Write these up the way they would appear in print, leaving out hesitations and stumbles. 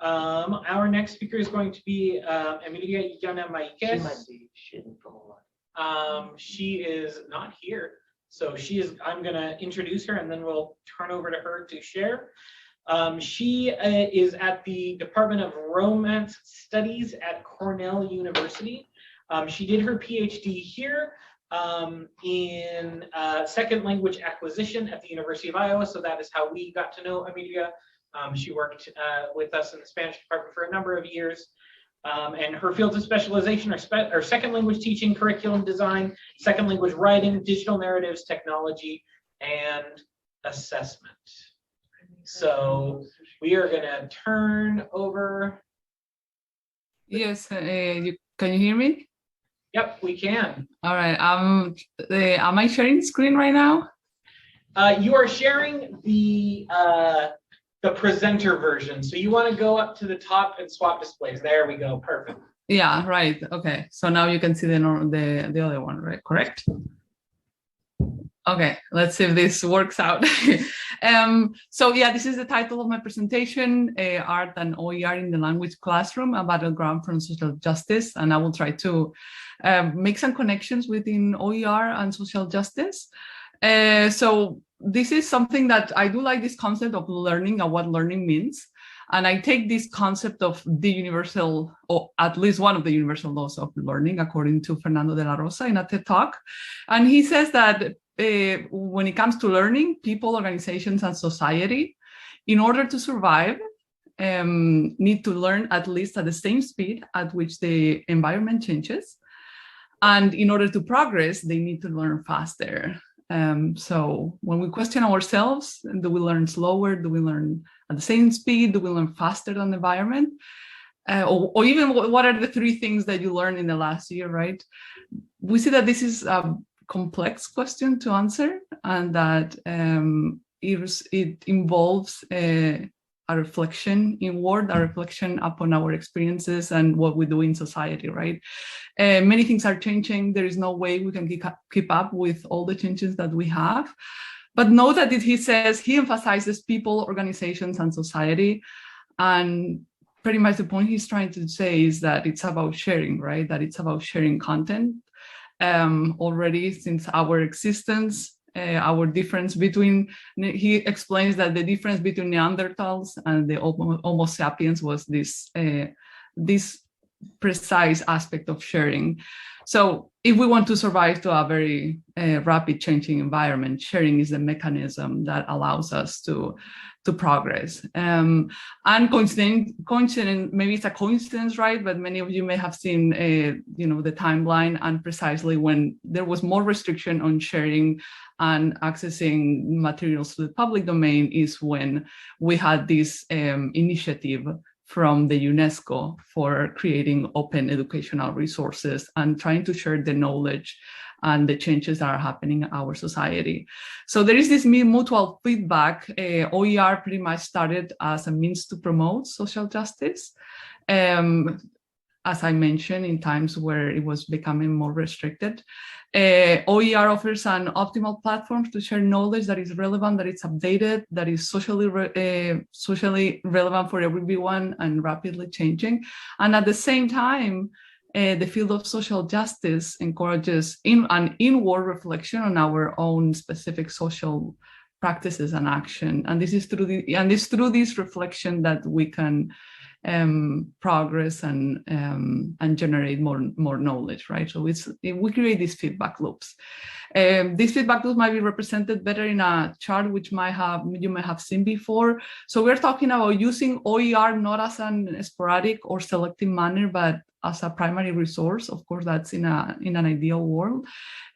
Our next speaker is going to be Emilia Illana Mahiqués. She might be shitting from a lot. She is not here, so I'm going to introduce her and then we'll turn over to her to share. She is at the Department of Romance Studies at Cornell University. She did her PhD here in second language acquisition at the University of Iowa, so that is how we got to know Emilia. She worked with us in the Spanish department for a number of years, and her fields of specialization are second language teaching, curriculum design, second language writing, digital narratives, technology, and assessment. So we are going to turn over. Yes, can you hear me? Yep, we can. All right. Am I sharing screen right now? You are sharing the presenter version. So you want to go up to the top and swap displays. There we go. Perfect. Yeah, right. Okay. So now you can see the other one, right? Correct? Okay, let's see if this works out. So yeah, this is the title of my presentation, Art and OER in the Language Classroom, a battleground from social justice. And I will try to make some connections within OER and social justice. So this is something that I do like, this concept of learning and what learning means. And I take this concept of the universal, or at least one of the universal laws of learning, according to Fernando de la Rosa in a TED Talk. And he says that when it comes to learning, people, organizations, and society, in order to survive, need to learn at least at the same speed at which the environment changes. And in order to progress, they need to learn faster. So when we question ourselves, do we learn slower? Do we learn at the same speed? Do we learn faster than the environment? Or even what are the three things that you learned in the last year, right? We see that this is a complex question to answer, and that it involves a reflection inward, a reflection upon our experiences and what we do in society, right? Many things are changing. There is no way we can keep up with all the changes that we have. But note that he emphasizes people, organizations, and society. And pretty much the point he's trying to say is that it's about sharing, right? That it's about sharing content. Already since our existence, our difference between, he explains that the difference between Neanderthals and the Homo sapiens was this precise aspect of sharing. So if we want to survive to a very rapid changing environment, sharing is the mechanism that allows us to progress. And coincident, maybe it's a coincidence, right? But many of you may have seen, the timeline, and precisely when there was more restriction on sharing and accessing materials to the public domain is when we had this initiative from the UNESCO for creating open educational resources and trying to share the knowledge and the changes that are happening in our society. So there is this mutual feedback. OER pretty much started as a means to promote social justice. As I mentioned, in times where it was becoming more restricted. OER offers an optimal platform to share knowledge that is relevant, that is updated, that is socially relevant for everyone and rapidly changing. And at the same time, the field of social justice encourages an inward reflection on our own specific social practices and action. And this is through this reflection that we can progress and generate more knowledge, right? So we create these feedback loops. These feedback loops might be represented better in a chart, which you may have seen before. So we're talking about using OER not as an sporadic or selective manner, but as a primary resource. Of course, that's in an ideal world.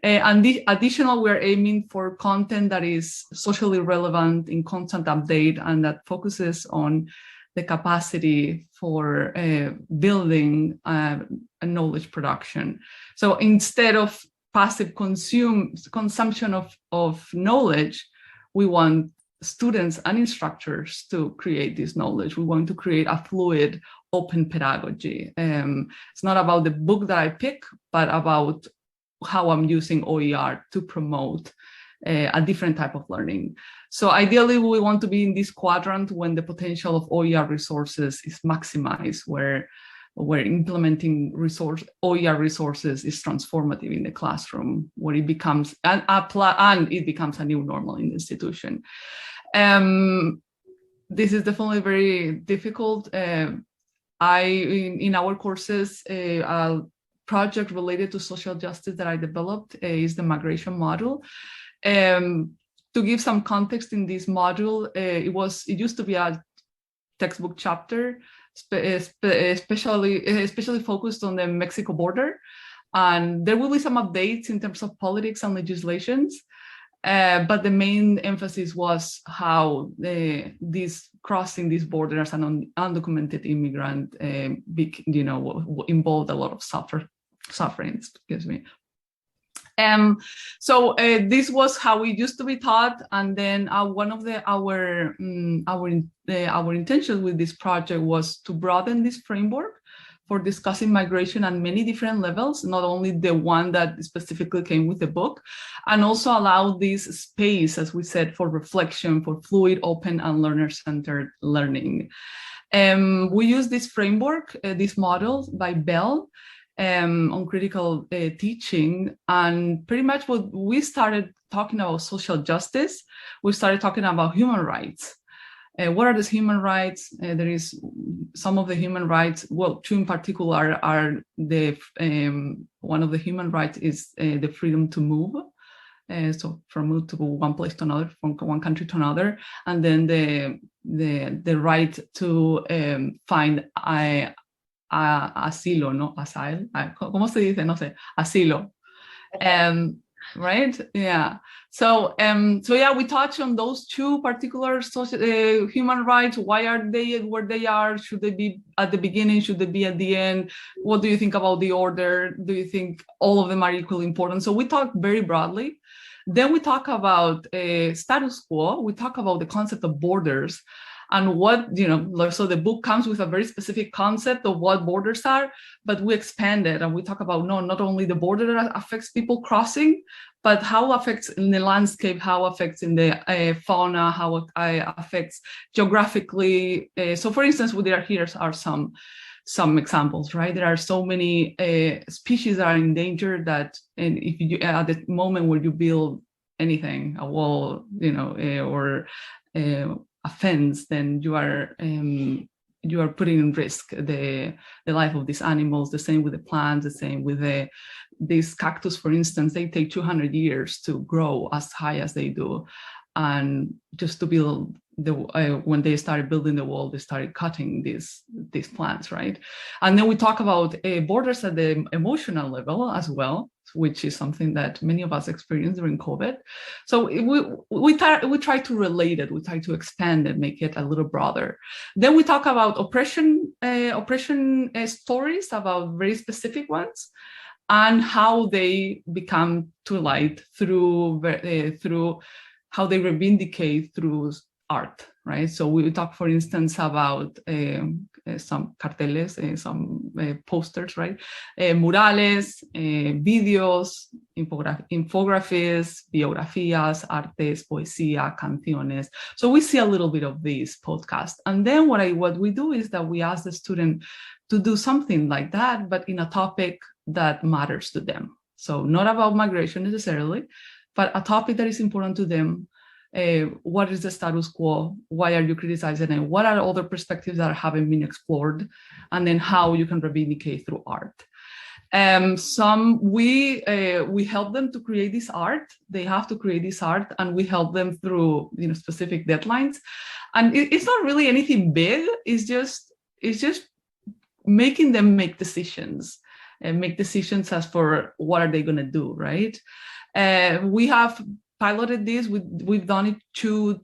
And the additional, we're aiming for content that is socially relevant, in constant update, and that focuses on the capacity for building a knowledge production. So instead of passive consumption of knowledge, we want students and instructors to create this knowledge. We want to create a fluid, open pedagogy. It's not about the book that I pick, but about how I'm using OER to promote a different type of learning. So ideally, we want to be in this quadrant when the potential of OER resources is maximized, where implementing OER resources is transformative in the classroom, where it becomes it becomes a new normal in the institution. This is definitely very difficult. In our courses, a project related to social justice that I developed is the migration module. To give some context in this module, it used to be a textbook chapter, especially focused on the Mexico border. And there will be some updates in terms of politics and legislations, but the main emphasis was how crossing this border as an undocumented immigrant, involved a lot of suffering. Excuse me. So this was how we used to be taught, and then one of our intentions with this project was to broaden this framework for discussing migration on many different levels, not only the one that specifically came with the book, and also allow this space, as we said, for reflection, for fluid, open, and learner-centered learning. We use this framework, this model by Bell, on critical teaching, and pretty much what we started talking about social justice, we started talking about human rights. What are these human rights? There is some of the human rights, well, two in particular are one of the human rights is the freedom to move. So from move to one place to another, from one country to another, and then the right to find asilo, no asilo. ¿Cómo se dice? No sé. Asilo. Right? Yeah. So yeah, we touch on those two particular human rights. Why are they where they are? Should they be at the beginning? Should they be at the end? What do you think about the order? Do you think all of them are equally important? So we talk very broadly. Then we talk about status quo. We talk about the concept of borders. And what, so the book comes with a very specific concept of what borders are, but we expand it and we talk about not only the border that affects people crossing, but how it affects in the landscape, how it affects in the fauna, how it affects geographically. So for instance, here are some examples, right? There are so many species that are in danger that, and if you, at the moment where you build anything, a wall, or a fence, then you are putting in risk the life of these animals. The same with the plants, the same with these cactus, for instance. They take 200 years to grow as high as they do, and just to build when they started building the wall, they started cutting these plants, right? And then we talk about borders at the emotional level as well, which is something that many of us experienced during COVID. So we try to relate it, we try to expand it, make it a little broader. Then we talk about oppression stories, about very specific ones, and how they become to light through how they reivindicate through art, right? So we talk, for instance, about some carteles, some posters, right? Murales, videos, infographies, biografías, artes, poesía, canciones. So we see a little bit of this podcast. And then what we do is that we ask the student to do something like that, but in a topic that matters to them. So not about migration necessarily, but a topic that is important to them. What is the status quo? Why are you criticizing it? What are other perspectives that haven't been explored? And then how you can reivindicate through art. We help them to create this art. They have to create this art, and we help them through specific deadlines. And it's not really anything big. It's just making them make decisions, and make decisions as for what are they going to do, right? We have piloted this. We've done it two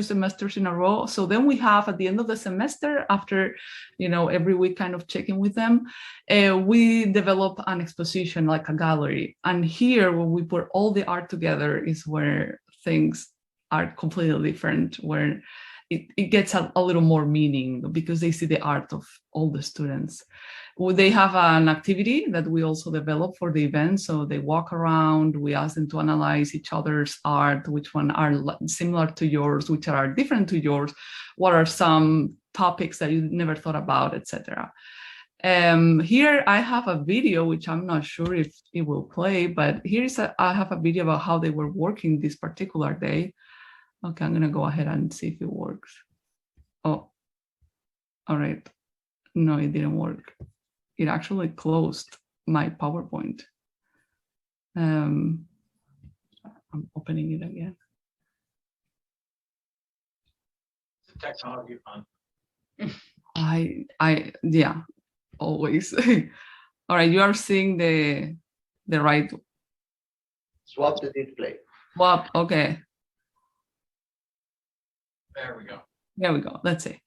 semesters in a row. So then we have, at the end of the semester, after every week kind of checking with them, we develop an exposition, like a gallery. And here, when we put all the art together, is where things are completely different, where it gets a little more meaning because they see the art of all the students. They have an activity that we also develop for the event. So they walk around, we ask them to analyze each other's art, which one are similar to yours, which are different to yours, what are some topics that you never thought about, etc. Here I have a video, which I'm not sure if it will play, but I have a video about how they were working this particular day. Okay, I'm gonna go ahead and see if it works. Oh, all right. No, it didn't work. It actually closed my PowerPoint. I'm opening it again. It's technology fun. Yeah, always. All right, you are seeing the right. Swap the display. Swap, okay. There we go. There we go. Let's see.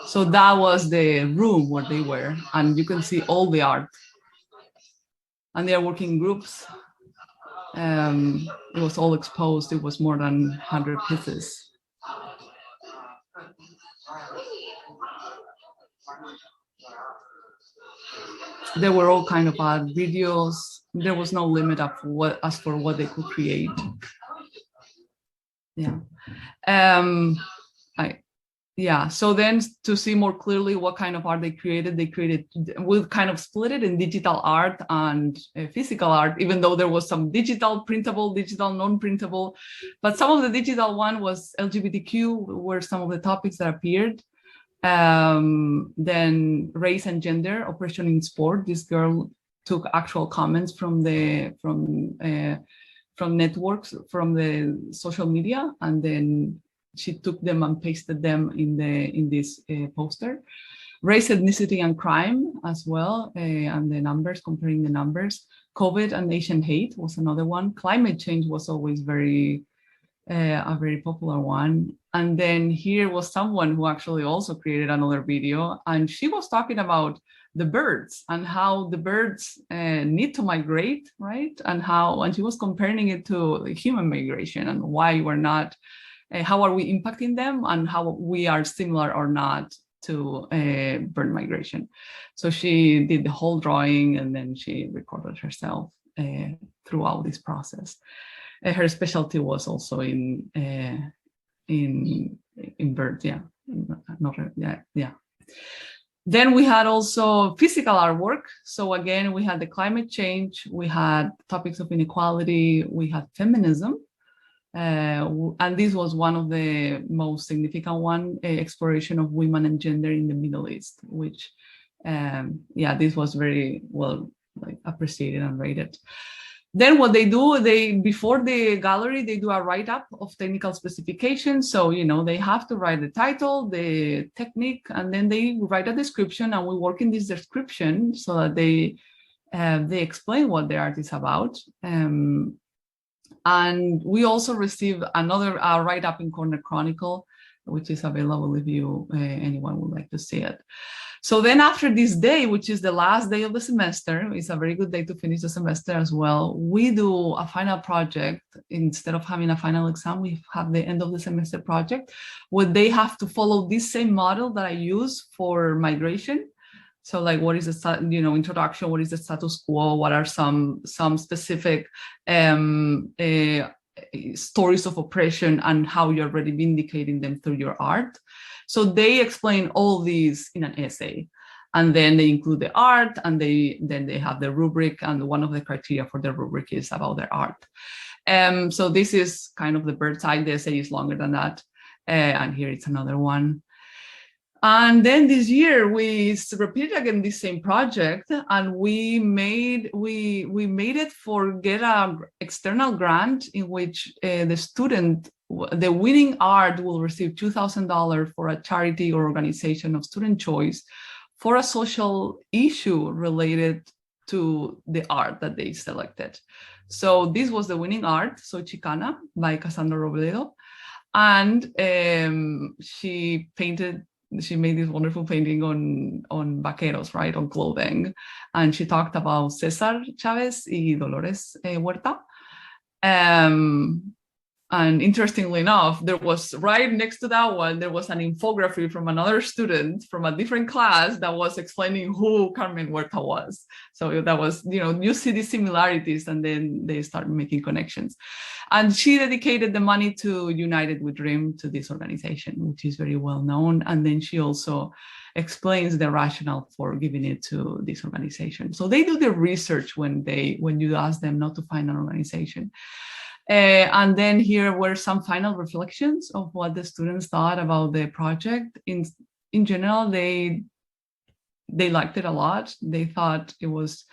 So that was the room where they were, and you can see all the art. And they are working in groups. It was all exposed. It was more than 100 pieces. There were all kind of art videos. There was no limit as for what they could create. Yeah. Yeah, so then to see more clearly what kind of art they created, we kind of split it in digital art and physical art, even though there was some digital, printable, digital, non-printable. But some of the digital one was LGBTQ, were some of the topics that appeared. Then race and gender, oppression in sport. This girl took actual comments from networks, from the social media, and then she took them and pasted them in this poster. Race, ethnicity, and crime as well, and the numbers, comparing the numbers. COVID and Asian hate was another one. Climate change was always a very popular one. And then here was someone who actually also created another video, and she was talking about the birds and how the birds need to migrate, right? And she was comparing it to human migration and why we're not. How are we impacting them and how we are similar or not to bird migration. So she did the whole drawing and then she recorded herself throughout this process. Her specialty was also in birds, yeah. Then we had also physical artwork. So again, we had the climate change, we had topics of inequality, we had feminism. And this was one of the most significant one, exploration of women and gender in the Middle East, which, this was very well appreciated and rated. Then what they do, before the gallery, they do a write-up of technical specifications. So, they have to write the title, the technique, and then they write a description, and we work in this description so that they explain what the art is about. And we also received another write-up in Corner Chronicle, which is available if anyone would like to see it. So then after this day, which is the last day of the semester, it's a very good day to finish the semester as well. We do a final project. Instead of having a final exam, we have the end of the semester project where they have to follow this same model that I use for migration. So what is the, introduction, what is the status quo, what are some specific stories of oppression and how you're already vindicating them through your art. So they explain all these in an essay, and then they include the art, and then they have the rubric, and one of the criteria for the rubric is about their art. So this is kind of the bird's eye. The essay is longer than that, and here it's another one. And then this year we repeated again this same project, and we made it get an external grant in which the winning art will receive $2,000 for a charity or organization of student choice for a social issue related to the art that they selected. So this was the winning art, So Chicana by Cassandra Robledo, and she made this wonderful painting on vaqueros, right, on clothing. And she talked about Cesar Chavez y Dolores Huerta. And interestingly enough, there was right next to that one, there was an infography from another student from a different class that was explaining who Carmen Huerta was. So that was, you see the similarities and then they start making connections. And she dedicated the money to United We Dream, to this organization, which is very well known. And then she also explains the rationale for giving it to this organization. So they do the research when you ask them not to find an organization. And then here were some final reflections of what the students thought about the project. In general, they liked it a lot. They thought it was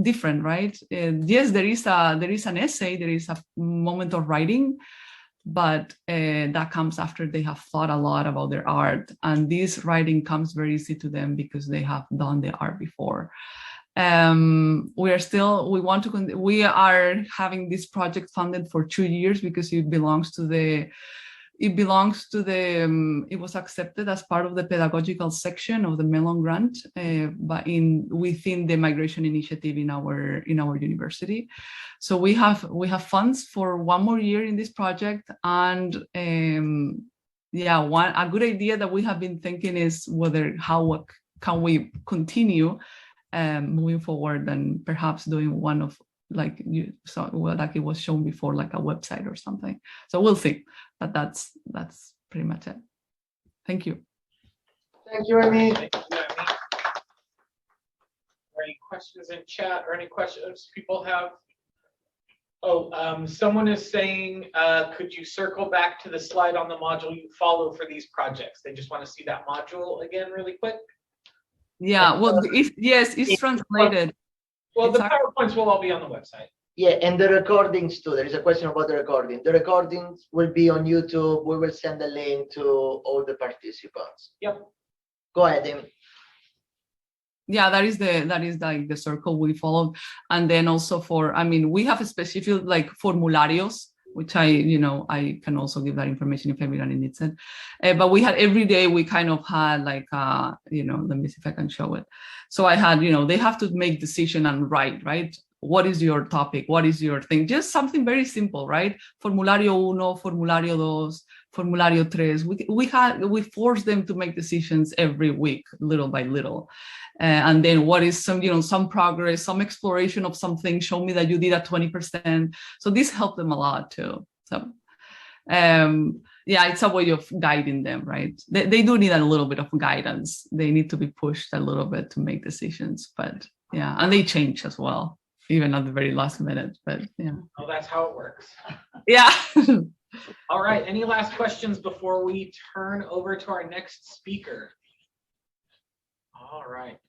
different, right? Yes, there is an essay, there is a moment of writing, but that comes after they have thought a lot about their art. And this writing comes very easy to them because they have done the art before. We are having this project funded for 2 years because it was accepted as part of the pedagogical section of the Mellon grant, but within the migration initiative in our university. So we have funds for 1 more year in this project. And a good idea that we have been thinking is how can we continue moving forward, and perhaps doing one of like it was shown before, like a website or something. So we'll see, but that's pretty much it. Thank you. Thank you, Amy. Thank you, Amy. Are any questions in chat or any questions people have? Someone is saying, could you circle back to the slide on the module you follow for these projects? They just want to see that module again really quick. Yeah, well, it's translated. Well, the PowerPoints will all be on the website. Yeah, and the recordings too. There is a question about the recording. The recordings will be on YouTube. We will send a link to all the participants. Yep. Go ahead, Amy. Yeah, that is like the circle we followed. And then also we have a specific like formularios, which I can also give that information if everybody needs it. But we had every day, we kind of had like, let me see if I can show it. So I had, they have to make decision and write, right? What is your topic? What is your thing? Just something very simple, right? Formulario 1, Formulario 2, Formulario 3. We forced them to make decisions every week, little by little. And then what is some progress, some exploration of something, show me that you did at 20%. So this helped them a lot too. So it's a way of guiding them, right? They do need a little bit of guidance. They need to be pushed a little bit to make decisions, but yeah, and they change as well, even at the very last minute, but yeah. Oh, that's how it works. Yeah. All right, any last questions before we turn over to our next speaker? All right, if